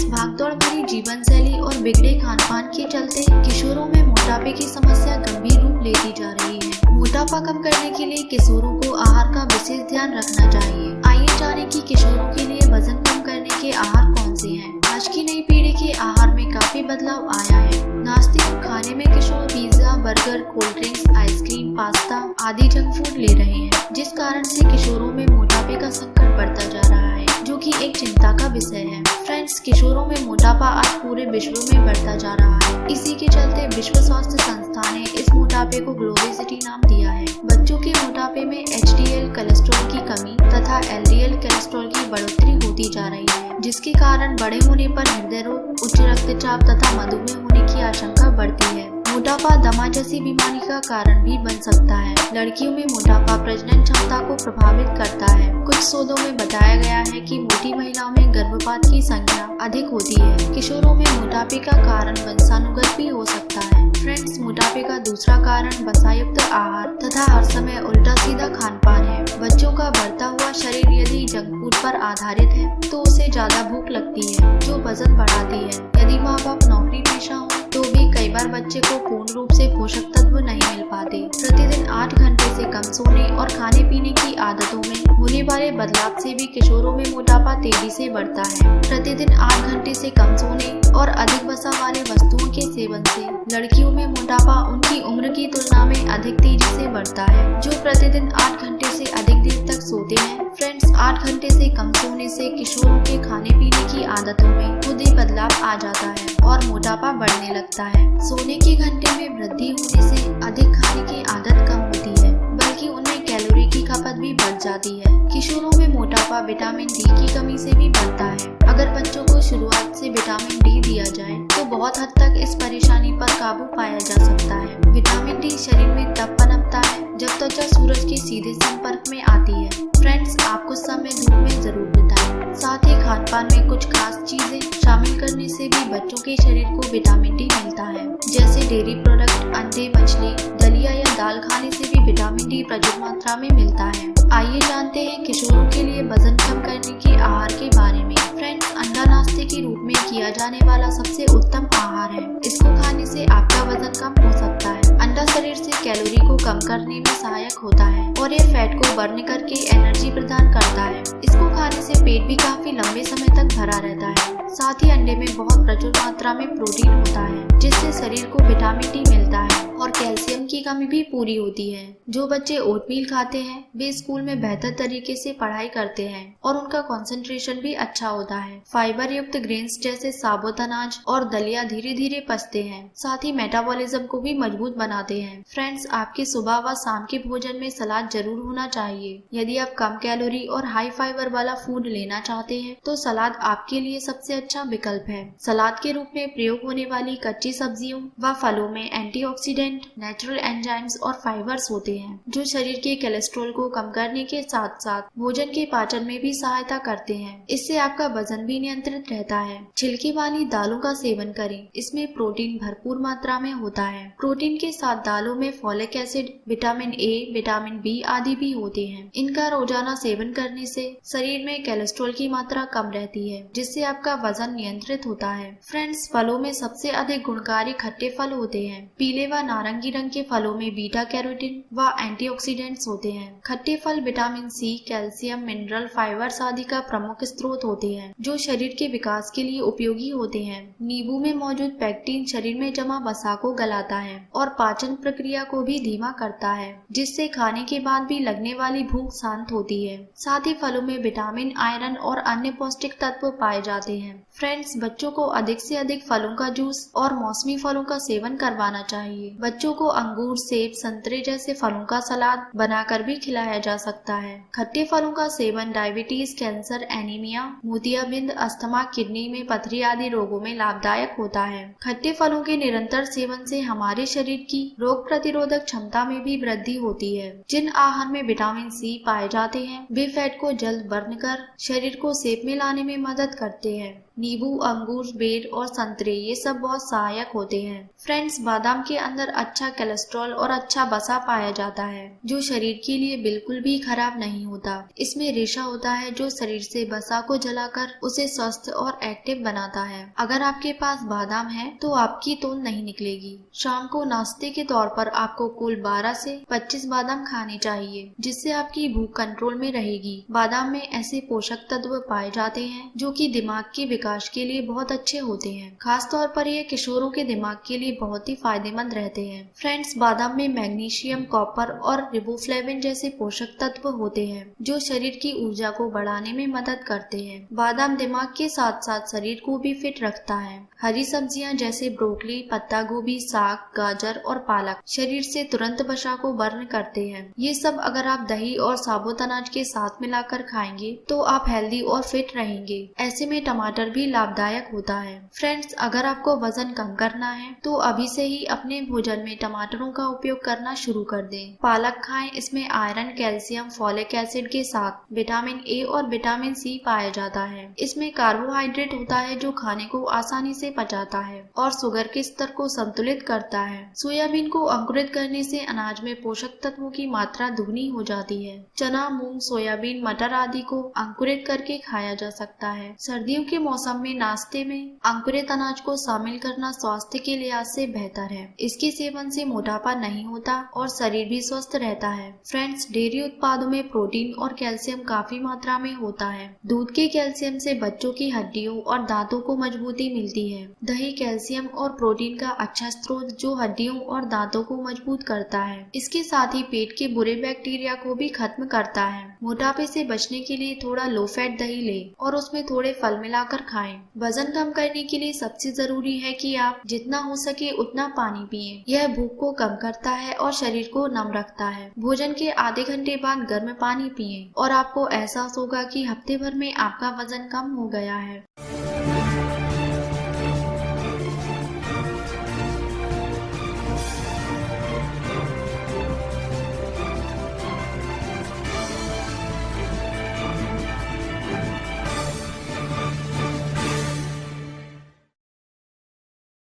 Friends, भागदौड़ भरी जीवन शैली और बिगड़े खान पान के चलते किशोरों में मोटापे की समस्या गंभीर रूप लेती जा रही है। मोटापा कम करने के लिए किशोरों को आहार का विशेष ध्यान रखना चाहिए। आइए जानें कि किशोरों के लिए वजन कम करने के आहार कौन से हैं। आज की नई पीढ़ी के आहार में काफी बदलाव आया है। नाश्ते और खाने में किशोर pizza, burger, cold drinks, ice cream, pasta आदि जंक फूड ले रहे हैं, जिस कारण से किशोरों में मोटापे का संकट बढ़ता जा रहा है, जो कि एक चिंता का विषय है। फ्रेंड्स, किशोरों में मोटापा आज पूरे विश्व में बढ़ता जा रहा है। इसी के चलते विश्व स्वास्थ्य संस्था ने इस मोटापे को ग्लोबेसिटी नाम दिया है। बच्चों के मोटापे में HDL कोलेस्ट्रॉल की कमी तथा LDL कोलेस्ट्रॉल की बढ़ोतरी होती जा रही है, जिसके कारण बड़े होने पर हृदय रोग, उच्च रक्तचाप तथा मधुमेह होने की आशंका बढ़ती है। मोटापा दमा जैसी बीमारी का कारण भी बन सकता है। लड़कियों में मोटापा प्रजनन क्षमता को प्रभावित करता है। कुछ शोधों में बताया गया है कि मोटी महिलाओं में गर्भपात की संख्या अधिक होती है। किशोरों में मोटापे का कारण वंशानुगत भी हो सकता है। फ्रेंड्स, मोटापे का दूसरा कारण वसायुक्त आहार तथा हर समय उल्टा सीधा खान पान है। बच्चों का बढ़ता हुआ शरीर यदि जंक फूड पर आधारित है तो उसे ज्यादा भूख लगती है, जो वजन बढ़ाती है। यदि माँ बाप नौकरी पेशा हो तो भी कई बार बच्चे को पूर्ण रूप से पोषक तत्व नहीं मिल पाते। प्रतिदिन 8 घंटे से कम सोने और खाने पीने की आदतों में होने वाले बदलाव से भी किशोरों में मोटापा तेजी से बढ़ता है। प्रतिदिन 8 घंटे से कम सोने और अधिक वसा वाले वस्तुओं के सेवन से लड़कियों में मोटापा उनकी उम्र की तुलना में अधिक तेजी से बढ़ता है, जो प्रतिदिन 8 घंटे से अधिक देर तक सोते हैं। फ्रेंड्स, 8 घंटे से कम सोने से किशोरों के खाने पीने की आदतों में खुद ही बदलाव आ जाता है और मोटापा बढ़ने लगता है। सोने के घंटे में वृद्धि होने से अधिक खाने की आदत कम होती है, बल्कि उनमें कैलोरी की खपत भी बढ़ जाती है। किशोरों में मोटापा विटामिन डी की कमी से भी बढ़ता है। अगर बच्चों को शुरुआत से विटामिन डी दिया जाए तो बहुत हद तक इस परेशानी पर काबू पाया जा सकता है। विटामिन डी शरीर में तब पनपता है जब त्वचा सूरज के सीधे संपर्क में आती है। फ्रेंड्स, आप कुछ समय धूप में जरूर बिताएं। साथ ही खान पान में कुछ खास चीजें शामिल करने से भी बच्चों के शरीर को विटामिन डी मिलता है, जैसे डेयरी प्रोडक्ट, अंडे, मछली, दलिया या दाल खाने से भी विटामिन डी प्रचुर मात्रा में मिलता है। आइए जानते हैं किशोरों के लिए वजन कम करने के आहार के बारे में। फ्रेंड्स, अंडा नाश्ते के रूप में किया जाने वाला सबसे उत्तम आहार है। इसको खाने से आपका वजन कम हो सकता है। अंडा शरीर से कैलोरी को कम करने में सहायक होता है और यह फैट को बर्न करके एनर्जी प्रदान करता है। इसको खाने से पेट भी काफी लंबे समय तक भरा रहता है। साथ ही अंडे में बहुत प्रचुर मात्रा में प्रोटीन होता है, जिससे शरीर को विटामिन डी मिलता है और कैल्शियम की कमी भी पूरी होती है। जो बच्चे ओटमील खाते हैं वे स्कूल में बेहतर तरीके से पढ़ाई करते हैं और उनका कंसंट्रेशन भी अच्छा होता है। फाइबर युक्त ग्रेन्स जैसे साबुत अनाज और दलिया धीरे धीरे पचते हैं, साथ ही मेटाबॉलिज्म को भी मजबूत बनाते हैं। फ्रेंड्स, आपके सुबह व शाम के भोजन में सलाद जरूर होना चाहिए। यदि आप कम कैलोरी और हाई फाइबर वाला फूड लेना चाहते हैं तो सलाद आपके लिए सबसे अच्छा विकल्प है। सलाद के रूप में प्रयोग होने वाली कच्ची सब्जियों व फलों में एंटीऑक्सीडेंट, नेचुरल एंजाइम्स और फाइबर्स होते हैं, जो शरीर के कोलेस्ट्रॉल को कम करने के साथ साथ भोजन के पाचन में भी सहायता करते हैं। इससे आपका वजन भी नियंत्रित रहता है। छिलके वाली दालों का सेवन करें, इसमें प्रोटीन भरपूर मात्रा में होता है। प्रोटीन के साथ दालों में folic acid, vitamin A, vitamin B आदि भी होते हैं। इनका रोजाना सेवन करने से शरीर में कोलेस्ट्रॉल की मात्रा कम रहती है, जिससे आपका वजन नियंत्रित होता है। फ्रेंड्स, फलों में सबसे अधिक गुणकारी खट्टे फल होते हैं। पीले व नारंगी रंग के फलों में बीटा कैरोटीन व एंटीऑक्सीडेंट्स होते हैं। खट्टे फल vitamin C, calcium, mineral, fibres आदि का प्रमुख स्रोत होते हैं, जो शरीर के विकास के लिए उपयोगी होते हैं। नींबू में मौजूद पेक्टिन शरीर में जमा वसा को गलाता है और पाचन प्रक्रिया को भी धीमा करता है, जिससे खाने के बाद भी लगने वाली भूख शांत होती है। साथ ही फलों में विटामिन, आयरन और अन्य पौष्टिक तत्व पाए जाते हैं। फ्रेंड्स, बच्चों को अधिक से अधिक फलों का जूस और मौसमी फलों का सेवन करवाना चाहिए। बच्चों को अंगूर, सेब, संतरे जैसे फलों का सलाद बनाकर भी खिलाया जा सकता है। खट्टे फलों का सेवन डायबिटीज, कैंसर, एनीमिया, मोतियाबिंद, अस्थमा, किडनी में पथरी आदि रोगों में लाभदायक होता है। खट्टे फलों के निरंतर सेवन से हमारे शरीर की रोग प्रतिरोधक क्षमता में भी वृद्धि होती है। जिन आहार में विटामिन सी पाए जाते हैं वे फैट को जल्द बर्न कर शरीर को शेप में लाने में मदद करते हैं। नींबू, अंगूर, बेर और संतरे ये सब बहुत सहायक होते हैं। फ्रेंड्स, बादाम के अंदर अच्छा कोलेस्ट्रॉल और अच्छा वसा पाया जाता है जो शरीर के लिए बिल्कुल भी खराब नहीं होता। इसमें रेशा होता है जो शरीर से वसा को जलाकर उसे स्वस्थ और एक्टिव बनाता है। अगर आपके पास बादाम है तो आपकी तोंद नहीं निकलेगी। शाम को नाश्ते के तौर पर आपको कुल 12 से 25 बादाम खाने चाहिए, जिससे आपकी भूख कंट्रोल में रहेगी। बादाम में ऐसे पोषक तत्व पाए जाते हैं जो कि दिमाग के विकास के लिए बहुत अच्छे होते हैं। खास तौर पर ये किशोरों के दिमाग के लिए बहुत ही फायदेमंद रहते हैं। फ्रेंड्स, बादाम में मैग्नीशियम, कॉपर और रिबोफ्लेविन जैसे पोषक तत्व होते हैं जो शरीर की ऊर्जा को बढ़ाने में मदद करते हैं। बादाम दिमाग के साथ साथ शरीर को भी फिट रखता है। हरी सब्जियां जैसे ब्रोकली, पत्ता गोभी, साग, गाजर और पालक शरीर से तुरंत वसा को बर्न करते हैं। ये सब अगर आप दही और साबुत अनाज के साथ मिलाकर खाएंगे तो आप हेल्दी और फिट रहेंगे। ऐसे में टमाटर भी लाभदायक होता है। फ्रेंड्स, अगर आपको वजन कम करना है तो अभी से ही अपने भोजन में टमाटरों का उपयोग करना शुरू कर दें। पालक खाएं, इसमें आयरन, कैल्शियम, फॉलिक एसिड के साथ विटामिन ए और विटामिन सी पाया जाता है। इसमें कार्बोहाइड्रेट होता है जो खाने को आसानी से पचाता है और शुगर के स्तर को संतुलित करता है। सोयाबीन को अंकुरित करने से अनाज में पोषक तत्वों की मात्रा दुगनी हो जाती है। चना, मूंग, सोयाबीन, मटर आदि को अंकुरित करके खाया जा सकता है। सर्दियों के मौसम में नाश्ते में अंकुरित अनाज को शामिल करना स्वास्थ्य के लिहाज से बेहतर है। इसके सेवन से मोटापा नहीं होता और शरीर भी स्वस्थ रहता है। फ्रेंड्स, डेयरी उत्पादों में प्रोटीन और कैल्शियम काफी मात्रा में होता है। दूध के कैल्शियम से बच्चों की हड्डियों और दांतों को मजबूती मिलती है। दही कैल्शियम और प्रोटीन का अच्छा स्रोत जो हड्डियों और दांतों को मजबूत करता है। इसके साथ ही पेट के बुरे बैक्टीरिया को भी खत्म करता है। मोटापे से बचने के लिए थोड़ा लो फैट दही लें और उसमें थोड़े फल मिलाकर खाएं। वजन कम करने के लिए सबसे जरूरी है कि आप जितना हो सके उतना पानी पिएं। यह भूख को कम करता है और शरीर को नम रखता है। भोजन के आधे घंटे बाद गर्म पानी पिएं और आपको एहसास होगा कि हफ्ते भर में आपका वजन कम हो गया है।